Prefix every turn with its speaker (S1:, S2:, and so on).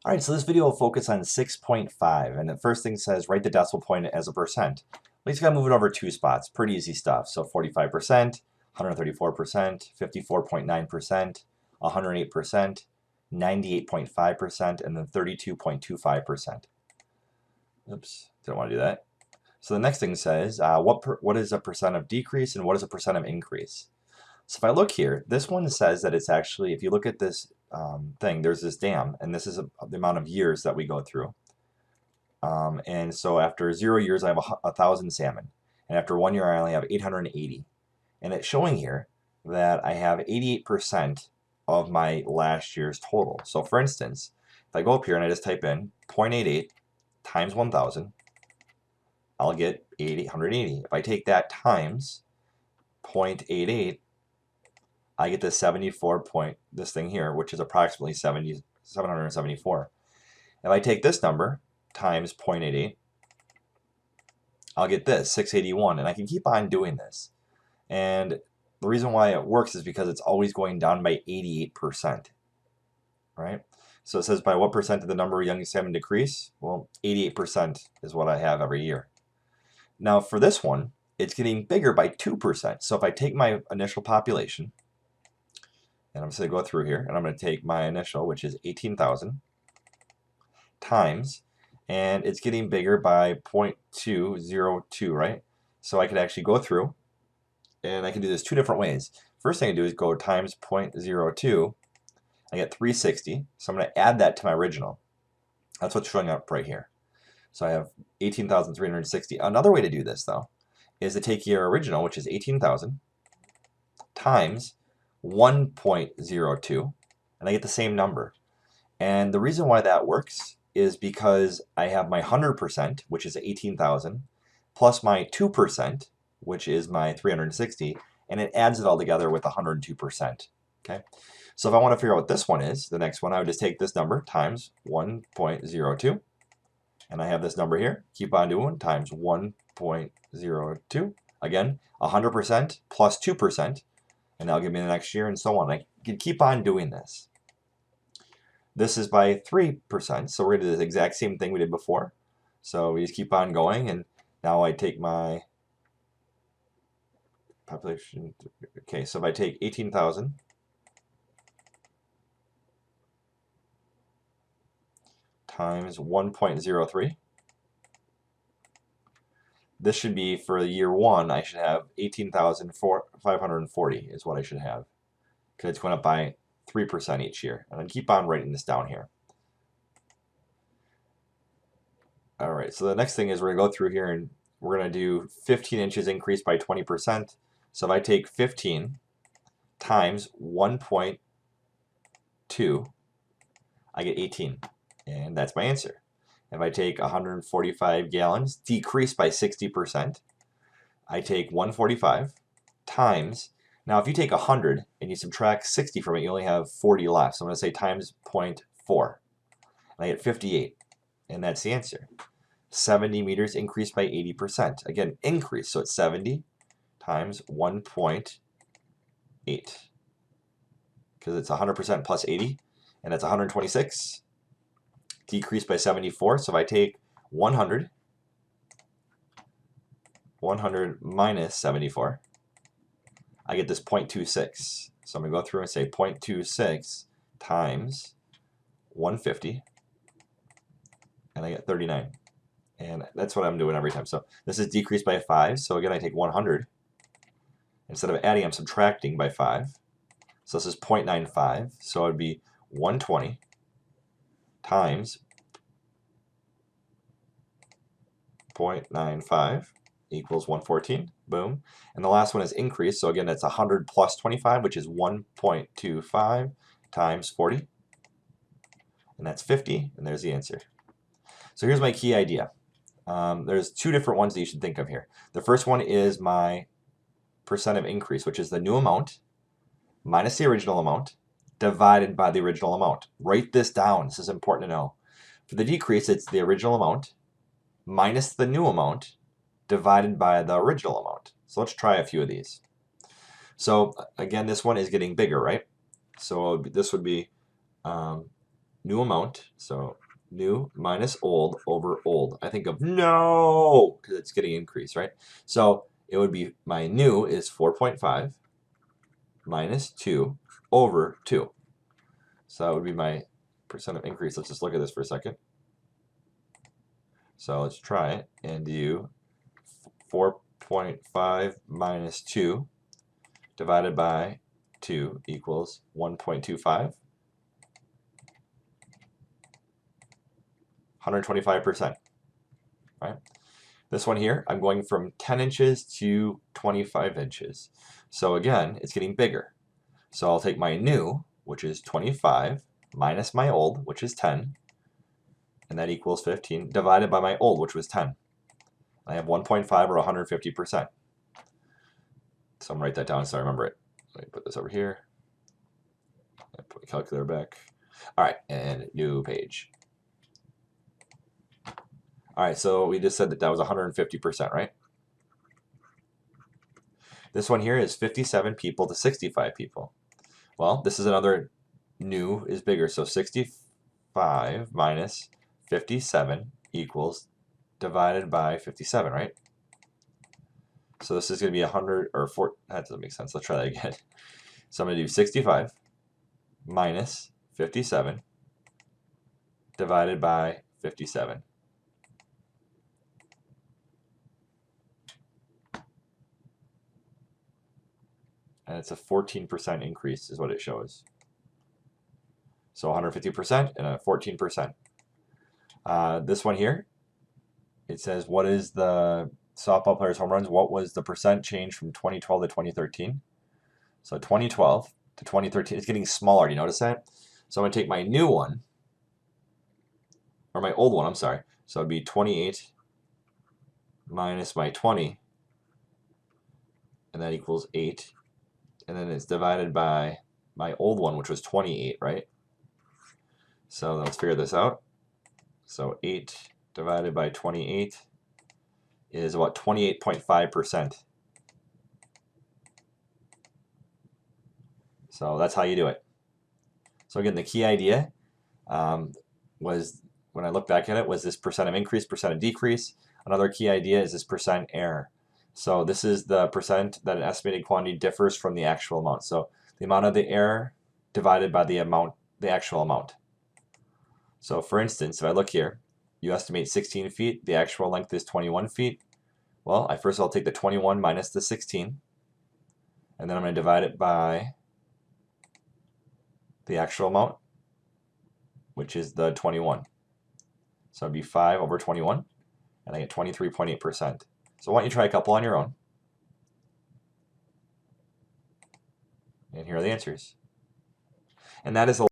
S1: All right, so this video will focus on 6.5, and the first thing says write the decimal point as a percent. We just got to move it over 2 spots. Pretty easy stuff. So 45%, 134%, 54.9%, 108%, 98.5%, and then 32.25%. Oops, didn't want to do that. So the next thing says what is a percent of decrease and what is a percent of increase? So if I look here, this one says that it's actually, if you look at this thing, there's this dam, and this is the amount of years that we go through. And so after 0 years, I have 1,000 salmon. And after 1 year, I only have 880. And it's showing here that I have 88% of my last year's total. So for instance, if I go up here and I just type in 0.88 times 1,000, I'll get 880. If I take that times 0.88, I get this 74 point, this thing here, which is approximately 774. If I take this number times 0.88, I'll get this, 681, and I can keep on doing this. And the reason why it works is because it's always going down by 88%, right? So it says by what percent did the number of young salmon decrease? Well, 88% is what I have every year. Now for this one, it's getting bigger by 2%. So if I take my initial population, and I'm just going to go through here, and I'm going to take my initial, which is 18,000, times, and it's getting bigger by 0.202, right? So I could actually go through, and I can do this 2 different ways. First thing I do is go times 0.02, I get 360, so I'm going to add that to my original. That's what's showing up right here. So I have 18,360. Another way to do this, though, is to take your original, which is 18,000, times 1.02, and I get the same number. And the reason why that works is because I have my 100%, which is 18,000, plus my 2%, which is my 360, and it adds it all together with 102%. Okay, so if I want to figure out what this one is, the next one, I would just take this number times 1.02, and I have this number here. Keep on doing times 1.02. Again, 100% plus 2%. And that'll give me the next year, and so on. I can keep on doing this. This is by 3%, so we're going to do the exact same thing we did before. So we just keep on going, and now I take my population. Okay, so if I take 18,000 times 1.03, this should be for year 1, I should have 18,540 is what I should have, because it's going up by 3% each year. And I keep on writing this down here. All right, so the next thing is we're going to go through here and we're going to do 15 inches increase by 20%. So if I take 15 times 1.2, I get 18, and that's my answer. If I take 145 gallons, decrease by 60%, I take 145 times, now if you take 100 and you subtract 60 from it, you only have 40 left. So I'm going to say times 0.4, and I get 58, and that's the answer. 70 meters increased by 80%. Again, increase, so it's 70 times 1.8, because it's 100% plus 80, and that's 126. Decreased by 74, so if I take 100 minus 74, I get this 0.26. So I'm going to go through and say 0.26 times 150, and I get 39. And that's what I'm doing every time. So this is decreased by 5, so again I take 100. Instead of adding, I'm subtracting by 5. So this is 0.95, so it would be 120 times 0.95 equals 114. Boom. And the last one is increase. So again, that's 100 plus 25, which is 1.25 times 40. And that's 50. And there's the answer. So here's my key idea. There's 2 different ones that you should think of here. The first one is my percent of increase, which is the new amount minus the original amount divided by the original amount. Write this down. This is important to know. For the decrease, it's the original amount minus the new amount divided by the original amount. So let's try a few of these. So again, this one is getting bigger, right? So this would be new amount, so new minus old over old. I think of no, because it's getting increased, right? So it would be, my new is 4.5 minus 2 over 2. So that would be my percent of increase. Let's just look at this for a second. So let's try it and do 4.5 minus 2 divided by 2 equals 1.25. 125%, right? This one here, I'm going from 10 inches to 25 inches. So again, it's getting bigger. So I'll take my new, which is 25, minus my old, which is 10, and that equals 15, divided by my old, which was 10. I have 1.5 or 150%. So I'm going to write that down so I remember it. Let me put this over here. Put the calculator back. All right, and new page. All right, so we just said that that was 150%, right? This one here is 57 people to 65 people. Well, this is another new is bigger, so 65 minus 57 equals divided by 57, right? So this is going to be 100 or 4. That doesn't make sense. Let's try that again. So I'm going to do 65 minus 57 divided by 57. And it's a 14% increase is what it shows. So 150% and a 14%. This one here, it says, what is the softball players' home runs? What was the percent change from 2012 to 2013? So 2012 to 2013, it's getting smaller. Do you notice that? So I'm going to take my new one, or my old one, I'm sorry. So it'd be 28 minus my 20, and that equals 8. And then it's divided by my old one, which was 28, right? So let's figure this out. So 8 divided by 28 is about 28.5%. So that's how you do it. So again, the key idea was, when I look back at it, was this percent of increase, percent of decrease. Another key idea is this percent error. So this is the percent that an estimated quantity differs from the actual amount. So the amount of the error divided by the amount, the actual amount. So for instance, if I look here, you estimate 16 feet, the actual length is 21 feet. Well, first I'll take the 21 minus the 16, and then I'm going to divide it by the actual amount, which is the 21. So it'd be 5 over 21, and I get 23.8%. So why don't you try a couple on your own? And here are the answers. And that is a